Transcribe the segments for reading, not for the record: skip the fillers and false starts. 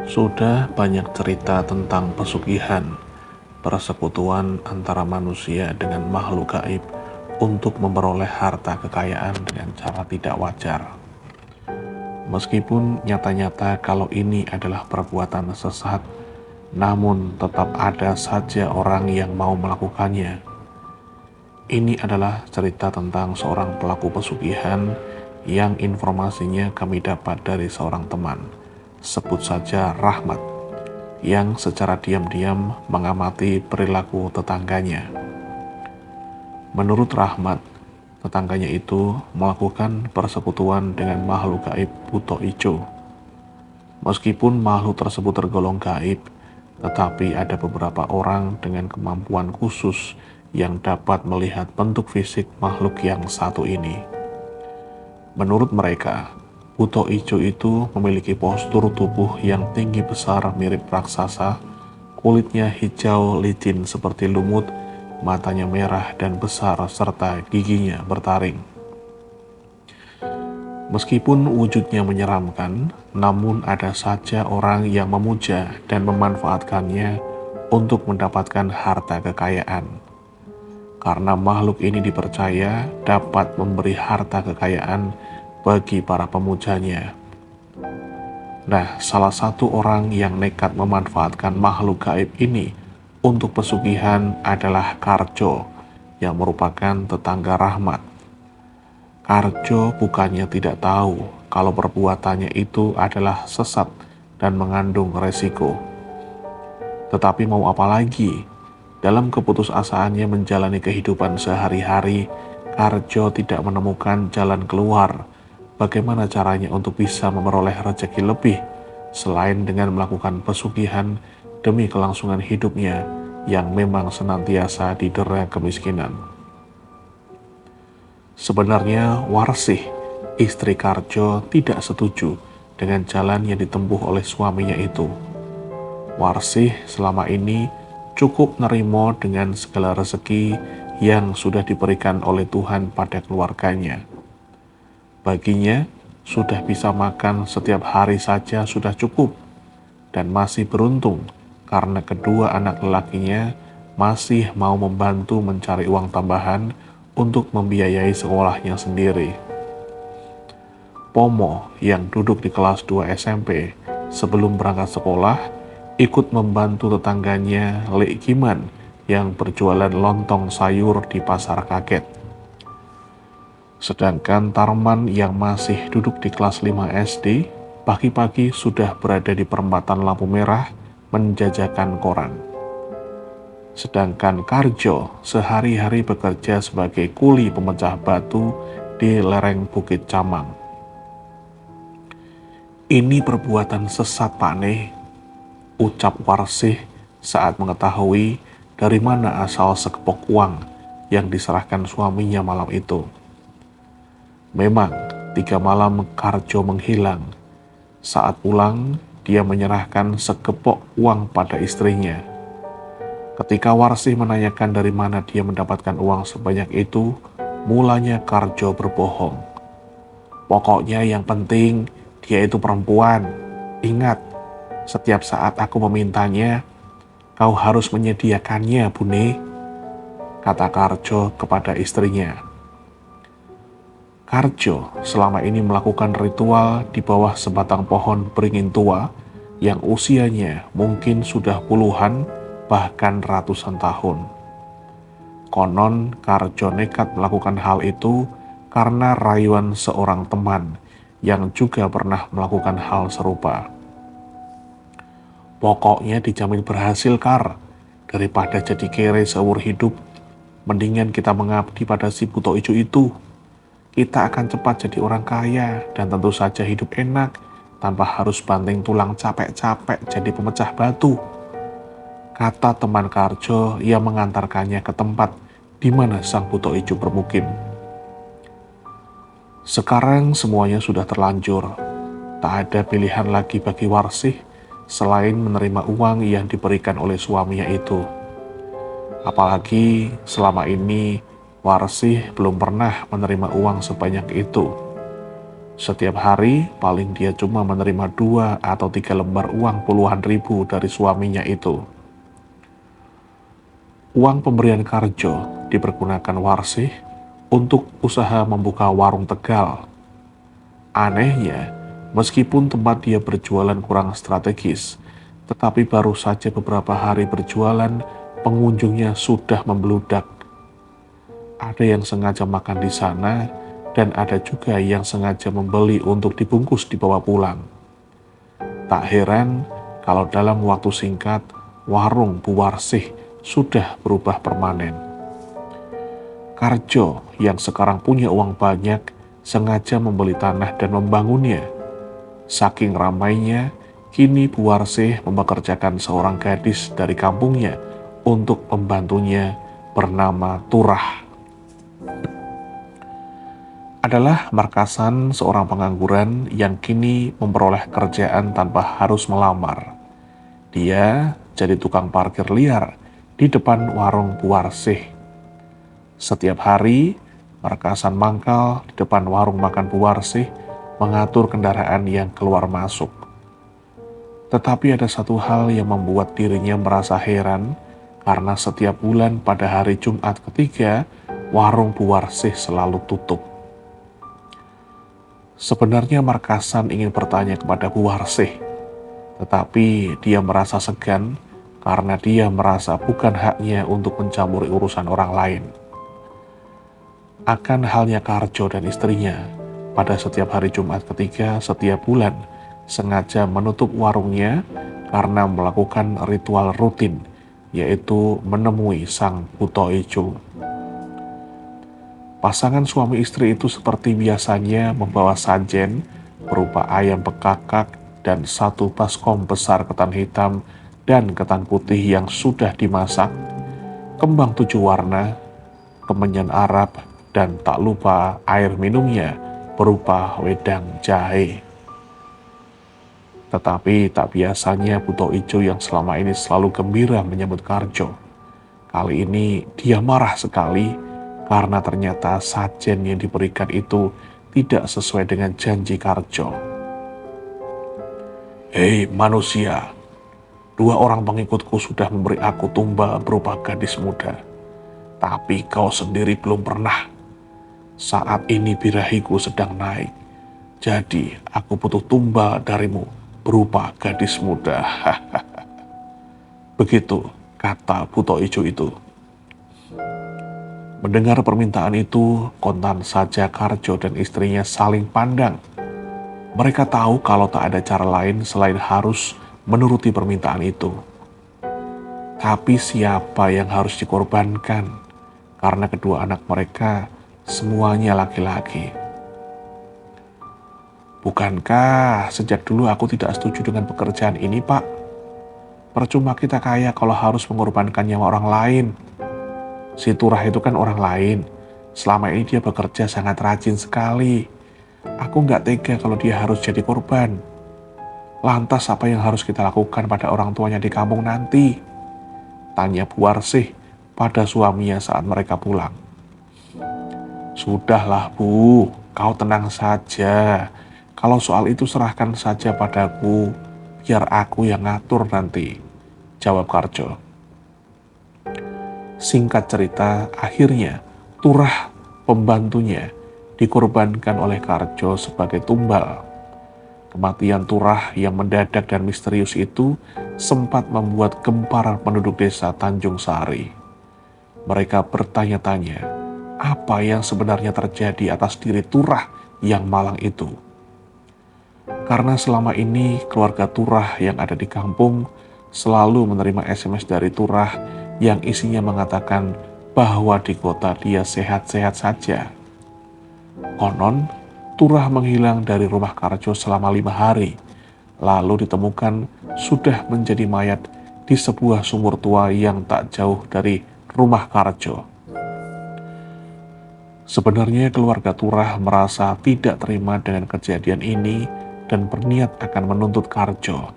Sudah banyak cerita tentang pesugihan, persekutuan antara manusia dengan makhluk gaib untuk memperoleh harta kekayaan dengan cara tidak wajar. Meskipun nyata-nyata kalau ini adalah perbuatan sesat, namun tetap ada saja orang yang mau melakukannya. Ini adalah cerita tentang seorang pelaku pesugihan yang informasinya kami dapat dari seorang teman. Sebut saja Rahmat, yang secara diam-diam mengamati perilaku tetangganya. Menurut Rahmat, tetangganya itu melakukan persekutuan dengan makhluk gaib Buto Ijo. Meskipun makhluk tersebut tergolong gaib, tetapi ada beberapa orang dengan kemampuan khusus yang dapat melihat bentuk fisik makhluk yang satu ini. Menurut mereka, Buto Ijo itu memiliki postur tubuh yang tinggi besar mirip raksasa, kulitnya hijau licin seperti lumut, matanya merah dan besar serta giginya bertaring. Meskipun wujudnya menyeramkan, namun ada saja orang yang memuja dan memanfaatkannya untuk mendapatkan harta kekayaan. Karena makhluk ini dipercaya dapat memberi harta kekayaan bagi para pemujanya. Nah, salah satu orang yang nekat memanfaatkan makhluk gaib ini untuk pesugihan adalah Karjo, yang merupakan tetangga Rahmat. Karjo bukannya tidak tahu kalau perbuatannya itu adalah sesat dan mengandung resiko. Tetapi mau apa lagi? Dalam keputusasaannya menjalani kehidupan sehari-hari, Karjo tidak menemukan jalan keluar. Bagaimana caranya untuk bisa memperoleh rezeki lebih selain dengan melakukan pesugihan demi kelangsungan hidupnya yang memang senantiasa didera kemiskinan. Sebenarnya Warsih, istri Karjo, tidak setuju dengan jalan yang ditempuh oleh suaminya itu. Warsih selama ini cukup nerimo dengan segala rezeki yang sudah diberikan oleh Tuhan pada keluarganya. Baginya, sudah bisa makan setiap hari saja sudah cukup, dan masih beruntung karena kedua anak lelakinya masih mau membantu mencari uang tambahan untuk membiayai sekolahnya sendiri. Pomo yang duduk di kelas 2 SMP sebelum berangkat sekolah ikut membantu tetangganya Lek Giman yang berjualan lontong sayur di pasar kaget. Sedangkan Tarman yang masih duduk di kelas 5 SD pagi-pagi sudah berada di perempatan lampu merah menjajakan koran. Sedangkan Karjo sehari-hari bekerja sebagai kuli pemecah batu di lereng Bukit Camang. Ini perbuatan sesat, Pak Neh, ucap Warsih saat mengetahui dari mana asal sekepok uang yang diserahkan suaminya malam itu. Memang 3 malam Karjo menghilang. Saat pulang, dia menyerahkan sekepok uang pada istrinya. Ketika Warsih menanyakan dari mana dia mendapatkan uang sebanyak itu, mulanya Karjo berbohong. Pokoknya yang penting dia itu perempuan. Ingat, setiap saat aku memintanya, kau harus menyediakannya, Bune, kata Karjo kepada istrinya. Karjo selama ini melakukan ritual di bawah sebatang pohon beringin tua yang usianya mungkin sudah puluhan bahkan ratusan tahun. Konon Karjo nekat melakukan hal itu karena rayuan seorang teman yang juga pernah melakukan hal serupa. Pokoknya dijamin berhasil, Kar. Daripada jadi kere seumur hidup, mendingan kita mengabdi pada si Buto Ijo itu. Kita akan cepat jadi orang kaya dan tentu saja hidup enak tanpa harus banting tulang capek-capek jadi pemecah batu, kata teman Karjo yang mengantarkannya ke tempat di mana sang Buto Ijo bermukim. Sekarang semuanya sudah terlanjur. Tak ada pilihan lagi bagi Warsih selain menerima uang yang diberikan oleh suaminya itu. Apalagi selama ini Warsih belum pernah menerima uang sebanyak itu. Setiap hari paling dia cuma menerima 2 atau 3 lembar uang puluhan ribu dari suaminya itu. Uang pemberian Karjo dipergunakan Warsih untuk usaha membuka warung Tegal. Anehnya, meskipun tempat dia berjualan kurang strategis, tetapi baru saja beberapa hari berjualan, pengunjungnya sudah membludak. Ada yang sengaja makan di sana, dan ada juga yang sengaja membeli untuk dibungkus dibawa pulang. Tak heran kalau dalam waktu singkat, warung Bu Warsih sudah berubah permanen. Karjo yang sekarang punya uang banyak sengaja membeli tanah dan membangunnya. Saking ramainya, kini Bu Warsih mempekerjakan seorang gadis dari kampungnya untuk membantunya bernama Turah. Adalah markasan seorang pengangguran yang kini memperoleh kerjaan tanpa harus melamar. Dia jadi tukang parkir liar di depan warung Bu Warsih. Setiap hari, markasan mangkal di depan warung makan Bu Warsih mengatur kendaraan yang keluar masuk. Tetapi ada satu hal yang membuat dirinya merasa heran, karena setiap bulan pada hari Jumat ketiga, warung Bu Warsih selalu tutup. Sebenarnya markasan ingin bertanya kepada Bu Warsih, tetapi dia merasa segan karena dia merasa bukan haknya untuk mencampuri urusan orang lain. Akan halnya Karjo dan istrinya, pada setiap hari Jumat ketiga setiap bulan sengaja menutup warungnya karena melakukan ritual rutin, yaitu menemui sang buto ijo. Pasangan suami istri itu seperti biasanya membawa sajen berupa ayam bekakak dan 1 baskom besar ketan hitam dan ketan putih yang sudah dimasak, kembang 7 warna, kemenyan Arab, dan tak lupa air minumnya berupa wedang jahe. Tetapi tak biasanya buto ijo yang selama ini selalu gembira menyambut Karjo. Kali ini dia marah sekali karena ternyata sajen yang diberikan itu tidak sesuai dengan janji Karjo. "Hei manusia, 2 orang pengikutku sudah memberi aku tumbal berupa gadis muda. Tapi kau sendiri belum pernah. Saat ini birahiku sedang naik. Jadi aku butuh tumbal darimu berupa gadis muda." Begitu kata buto ijo itu. Mendengar permintaan itu, kontan saja Karjo dan istrinya saling pandang. Mereka tahu kalau tak ada cara lain selain harus menuruti permintaan itu. Tapi siapa yang harus dikorbankan? Karena kedua anak mereka semuanya laki-laki. "Bukankah sejak dulu aku tidak setuju dengan pekerjaan ini, Pak? Percuma kita kaya kalau harus mengorbankan nyawa orang lain. Si Turah itu kan orang lain. Selama ini dia bekerja sangat rajin sekali. Aku nggak tega kalau dia harus jadi korban. Lantas apa yang harus kita lakukan pada orang tuanya di kampung nanti?" tanya Bu Warsih pada suaminya saat mereka pulang. "Sudahlah Bu, kau tenang saja. Kalau soal itu serahkan saja padaku, biar aku yang ngatur nanti," jawab Karjo. Singkat cerita, akhirnya Turah, pembantunya, dikorbankan oleh Karjo sebagai tumbal. Kematian Turah yang mendadak dan misterius itu sempat membuat gempar penduduk desa Tanjung Sari. Mereka bertanya-tanya, apa yang sebenarnya terjadi atas diri Turah yang malang itu. Karena selama ini keluarga Turah yang ada di kampung selalu menerima SMS dari Turah yang isinya mengatakan bahwa di kota dia sehat-sehat saja. Konon, Turah menghilang dari rumah Karjo selama 5 hari, lalu ditemukan sudah menjadi mayat di sebuah sumur tua yang tak jauh dari rumah Karjo. Sebenarnya keluarga Turah merasa tidak terima dengan kejadian ini dan berniat akan menuntut Karjo.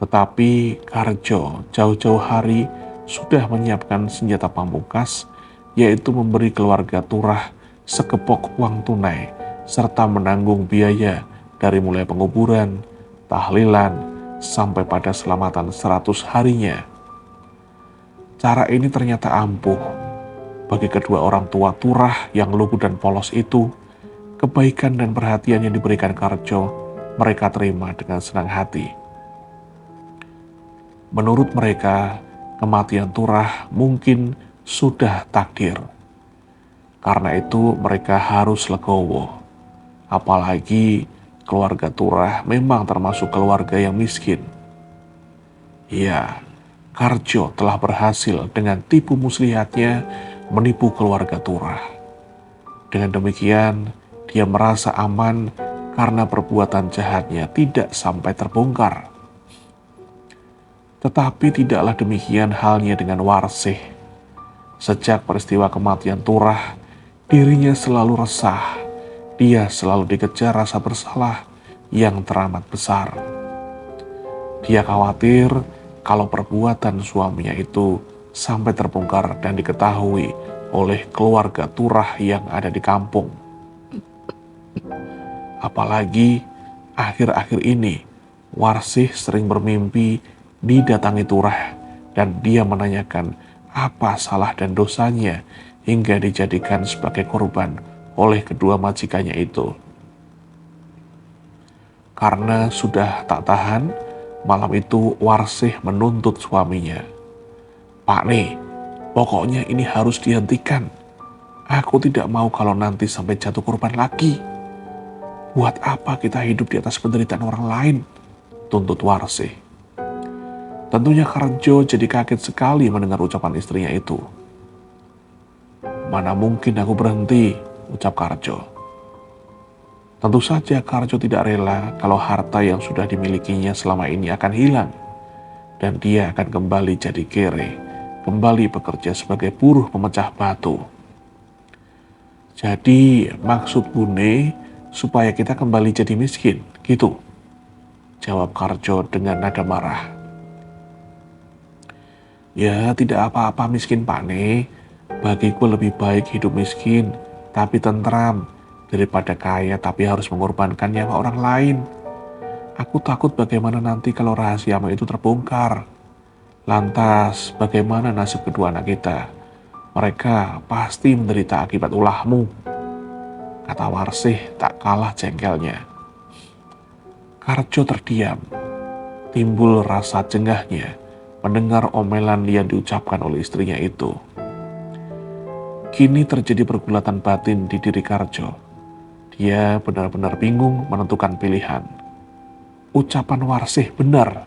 Tetapi Karjo jauh-jauh hari sudah menyiapkan senjata pamungkas, yaitu memberi keluarga Turah sekepok uang tunai serta menanggung biaya dari mulai penguburan, tahlilan, sampai pada selamatan 100 harinya. Cara ini ternyata ampuh. Bagi kedua orang tua Turah yang lugu dan polos itu, kebaikan dan perhatian yang diberikan Karjo, mereka terima dengan senang hati. Menurut mereka, kematian Turah mungkin sudah takdir. Karena itu mereka harus legowo. Apalagi keluarga Turah memang termasuk keluarga yang miskin. Ya, Karjo telah berhasil dengan tipu muslihatnya menipu keluarga Turah. Dengan demikian, dia merasa aman karena perbuatan jahatnya tidak sampai terbongkar. Tetapi tidaklah demikian halnya dengan Warsih. Sejak peristiwa kematian Turah, dirinya selalu resah. Dia selalu dikejar rasa bersalah yang teramat besar. Dia khawatir kalau perbuatan suaminya itu sampai terbongkar dan diketahui oleh keluarga Turah yang ada di kampung. Apalagi akhir-akhir ini, Warsih sering bermimpi didatangi Turah dan dia menanyakan apa salah dan dosanya hingga dijadikan sebagai korban oleh kedua majikannya itu. Karena sudah tak tahan, malam itu Warsih menuntut suaminya. "Pak nih, pokoknya ini harus dihentikan. Aku tidak mau kalau nanti sampai jatuh korban lagi. Buat apa kita hidup di atas penderitaan orang lain?" tuntut Warsih. Tentunya Karjo jadi kaget sekali mendengar ucapan istrinya itu. "Mana mungkin aku berhenti," ucap Karjo. Tentu saja Karjo tidak rela kalau harta yang sudah dimilikinya selama ini akan hilang. Dan dia akan kembali jadi kere, kembali bekerja sebagai buruh pemecah batu. "Jadi maksud Bune supaya kita kembali jadi miskin, gitu?" jawab Karjo dengan nada marah. "Ya tidak apa-apa miskin Pane, bagiku lebih baik hidup miskin tapi tentram daripada kaya tapi harus mengorbankan nyawa orang lain. Aku takut bagaimana nanti kalau rahasiamu itu terbongkar. Lantas bagaimana nasib kedua anak kita? Mereka pasti menderita akibat ulahmu," kata Warsih tak kalah jengkelnya. Karjo terdiam. Timbul rasa cengahnya mendengar omelan yang diucapkan oleh istrinya itu. Kini terjadi pergulatan batin di diri Karjo. Dia benar-benar bingung menentukan pilihan. Ucapan Warsih benar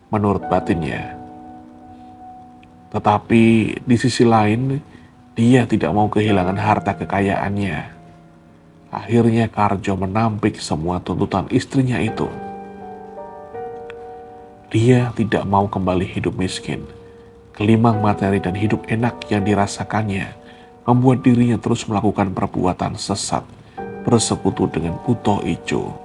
menurut batinnya. Tetapi di sisi lain, dia tidak mau kehilangan harta kekayaannya. Akhirnya Karjo menampik semua tuntutan istrinya itu. Dia tidak mau kembali hidup miskin. Kelimang materi dan hidup enak yang dirasakannya membuat dirinya terus melakukan perbuatan sesat, bersekutu dengan Buto Ijo.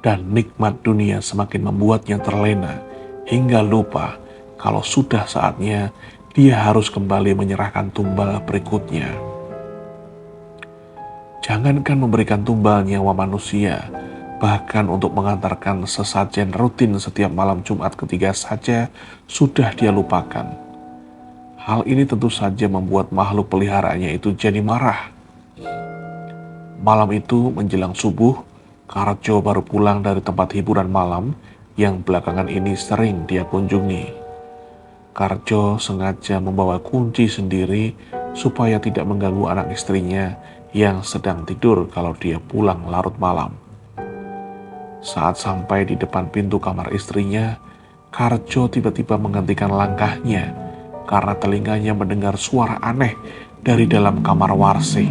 Dan nikmat dunia semakin membuatnya terlena hingga lupa kalau sudah saatnya dia harus kembali menyerahkan tumbal berikutnya. Jangankan memberikan tumbal nyawa manusia, bahkan untuk mengantarkan sesajen rutin setiap malam Jumat ketiga saja sudah dia lupakan. Hal ini tentu saja membuat makhluk peliharaannya itu jadi marah. Malam itu menjelang subuh, Karjo baru pulang dari tempat hiburan malam yang belakangan ini sering dia kunjungi. Karjo sengaja membawa kunci sendiri supaya tidak mengganggu anak istrinya yang sedang tidur kalau dia pulang larut malam. Saat sampai di depan pintu kamar istrinya, Karjo tiba-tiba menghentikan langkahnya karena telinganya mendengar suara aneh dari dalam kamar Warsih.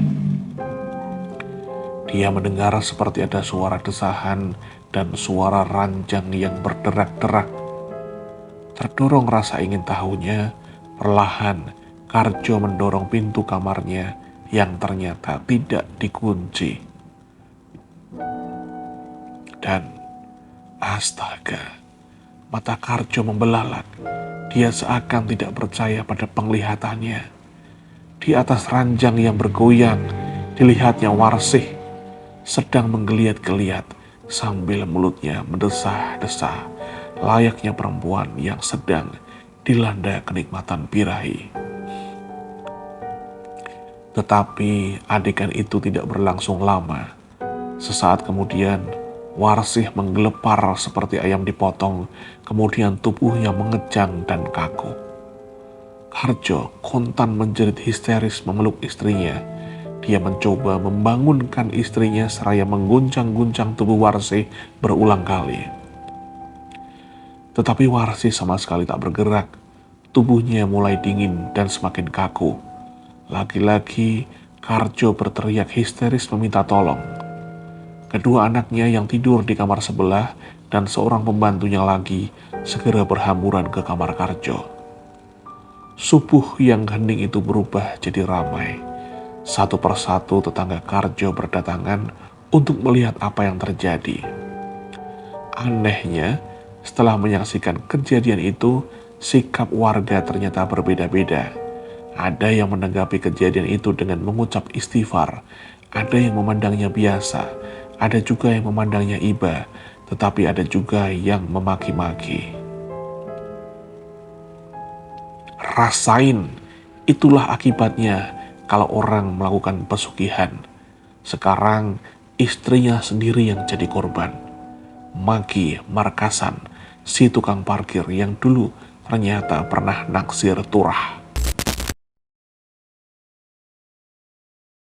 Dia mendengar seperti ada suara desahan dan suara ranjang yang berderak-derak. Terdorong rasa ingin tahunya, perlahan Karjo mendorong pintu kamarnya yang ternyata tidak dikunci. Dan astaga, Mata Karjo membelalak. Dia seakan tidak percaya pada penglihatannya. Di atas ranjang yang bergoyang, dilihatnya Warsih sedang menggeliat-geliat sambil mulutnya mendesah-desah, layaknya perempuan yang sedang dilanda kenikmatan birahi. Tetapi adegan itu tidak berlangsung lama. Sesaat kemudian, Warsih menggelepar seperti ayam dipotong, kemudian tubuhnya mengejang dan kaku. Karjo kontan menjerit histeris memeluk istrinya. Dia mencoba membangunkan istrinya seraya mengguncang-guncang tubuh Warsih berulang kali. Tetapi Warsih sama sekali tak bergerak. Tubuhnya mulai dingin dan semakin kaku. Lagi-lagi Karjo berteriak histeris meminta tolong. Kedua anaknya yang tidur di kamar sebelah dan seorang pembantunya lagi segera berhamburan ke kamar Karjo. Subuh yang hening itu berubah jadi ramai. Satu persatu tetangga Karjo berdatangan untuk melihat apa yang terjadi. Anehnya, setelah menyaksikan kejadian itu, sikap warga ternyata berbeda-beda. Ada yang menanggapi kejadian itu dengan mengucap istighfar, ada yang memandangnya biasa, ada juga yang memandangnya iba, tetapi ada juga yang memaki-maki. Rasain, itulah akibatnya kalau orang melakukan pesugihan. Sekarang istrinya sendiri yang jadi korban. Maki Markasan, si tukang parkir yang dulu ternyata pernah naksir Turah.